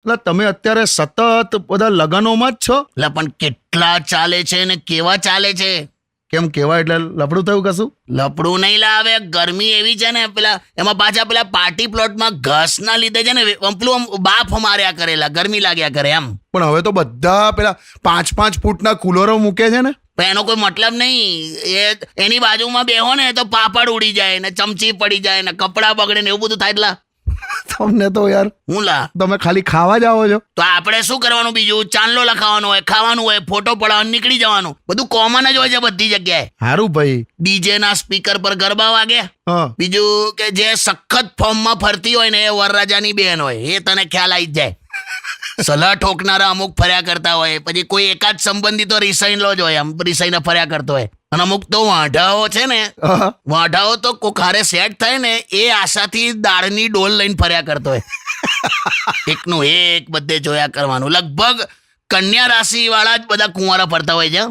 એટલે તમે અત્યારે સતત બધા લગનોમાં જ છો? એટલે પણ કેટલા ચાલે છે ને કેવા ચાલે છે? કેમ કેવા એટલે લફડું થયું કશું? લપડું નહીં લાવે, ગરમી એવી છે ને, પેલા એમાં પાછા પેલા પાર્ટી પ્લોટમાં ઘાસના લીધે છે ને પેલું બાફ માર્યા કરેલા, ગરમી લાગ્યા કરે એમ. પણ હવે તો બધા પેલા 5-5 ફૂટના કુલરો મૂકે છે ને. પણ એનો કોઈ મતલબ નહીં. એની બાજુમાં બેહો ને તો પાપડ ઉડી જાય ને, ચમચી પડી જાય ને, કપડાં બગડે ને, એવું બધું થાય. એટલા તમને તો યાર, હું લા તમે ખાલી ખાવા જ આવો છો. તો આપણે શું કરવાનું બીજું? ચાંદલો લખાવાનો હોય, ખાવાનું હોય, ફોટો પડાવવાનું, નીકળી જવાનું. બધું કોમન જ હોય છે બધી જગ્યાએ. સારું ભાઈ. ડીજે ના સ્પીકર પર ગરબા વાગે. હા, બીજું કે જે સખત ફોર્મમાં ફરતી હોય ને એ વરરાજાની બેન હોય, એ તને ખ્યાલ આવી જ જાય. સલાહ ઠોકનારા અમુક ફર્યા કરતા હોય, પછી કોઈ એકાદ સંબંધી તો રિસાઈન લો જ હોય, આમ રિસાઈને ફર્યા કરતો હોય. અને અમુક તો વાંઢાઓ છે ને, હા. વાંઢાઓ તો કોખારે સેટ થાય ને એ આશાથી દાળની ડોલ લઈને ફર્યા કરતો હોય. એકનું એક બધે જોયા કરવાનું. લગભગ કન્યા રાશિ વાળા જ બધા કુંવારા ફરતા હોય છે.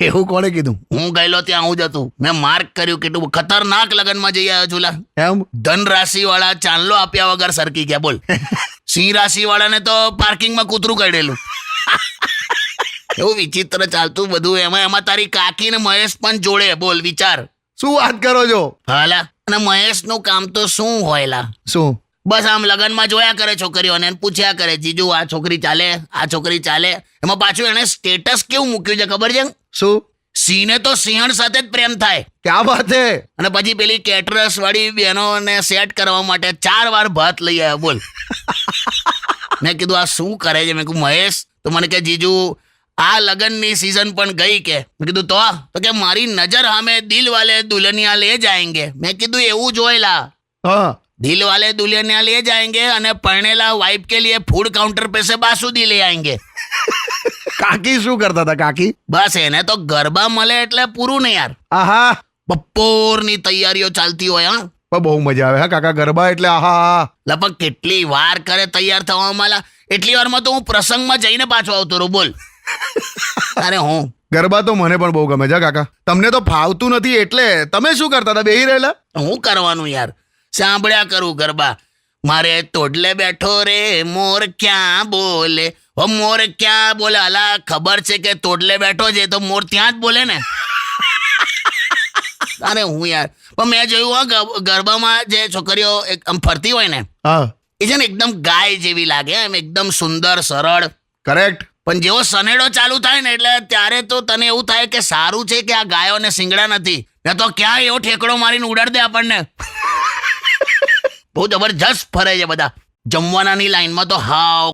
એવું કોણે કીધું? હું ગયેલો ત્યાં હું જ હતું. મેં માર્ક કર્યું કેટલું ખતરનાક લગનમાં જઈ આવ્યો છું. લા એમ? ધન રાશિ વાળા ચાંદલો આપ્યા વગર સરકી ગયા. બોલ. સિંહ રાશિ વાળાને તો પાર્કિંગમાં કૂતરું કાઢેલું. એવું વિચિત્ર ચાલતું બધું. એમાં તારી કાકી ને મહેશ પણ જોડે. બોલ, વિચાર. શું વાત કરો છો? હાલા. અને મહેશનું કામ તો શું હોય લા? શું? બસ આમ લગનમાં જોયા કરે છોકરીઓને, પૂછ્યા કરે, જીજુ આ છોકરી ચાલે, આ છોકરી ચાલે. એમાં પાછું એને સ્ટેટસ કેવું મૂક્યું છે ખબર છે? શું? સિંહને તો સિંહણ સાથે જ પ્રેમ થાય. ક્યાં વાત છે? અને પછી પેલી કેટરસ વાળી બહેનોને સેટ કરવા માટે 4 વાર ભાત લઈ આવ્યા. બોલ. મેં કીધું આ શું કરે છે? મેં કીધું મહેશ. તો મને કે જીજુ આ લગનની સિઝન પણ ગઈ કે. મેં કીધું તો કે મારી નજર સામે દિલ વાલે દુલ્હનિયા લે જાયંગે. મેં કીધું એવું જ હોય લા. હા. दिल वाले दुल्हनिया ले जाएंगे અને પરણેલા વાइफ के लिए फूड काउंटर पे से बासुदी ले आएंगे. કાકી શું કરતા હતા કાકી? બસ એને તો ગરબા મળે એટલે પૂરું ને યાર. આહા, બપોરની તૈયારીઓ ચાલતી હોય. હા, પણ બહુ મજા આવે. હા કાકા, ગરબા એટલે આહા. લગભગ કેટલી વાર કરે તૈયાર થવામાં. એટલી વારમાં તો હું પ્રસંગમાં જઈને પાછો આવતો રહું. બોલ. અરે હું ગરબા તો મને પણ બહુ ગમે છે કાકા. તમને તો ફાવતું નથી એટલે તમે શું કરતા હતા? બેહી રહેલા? હું કરવાનું યાર, સાંભળ્યા કરું ગરબા. મારે તોડલે બેઠો રે મોર ક્યાં બોલે, ઓ મોર ક્યાં બોલે. અલા ખબર છે કે તોડલે બેઠો છે તો મોર ત્યાં જ બોલે ને. અરે હું યાર, પણ મેં જોયું હા ગરબામાં જે છોકરીઓ આમ ફરતી હોય ને, હા, એ છે ને એકદમ ગાય જેવી લાગે. એમ એકદમ સુંદર, સરળ. કરેક્ટ. પણ જેવો સનેડો ચાલુ થાય ને એટલે ત્યારે તો તને એવું થાય કે સારું છે કે આ ગાયોને સિંગડા નથી, ને તો ક્યાં એવો ઠેકડો મારીને ઉડાડ દે આપણને. બહુ જબરજસ્ત ફરે છે બધા. જમવાનાની લાઈનમાં તો હાવ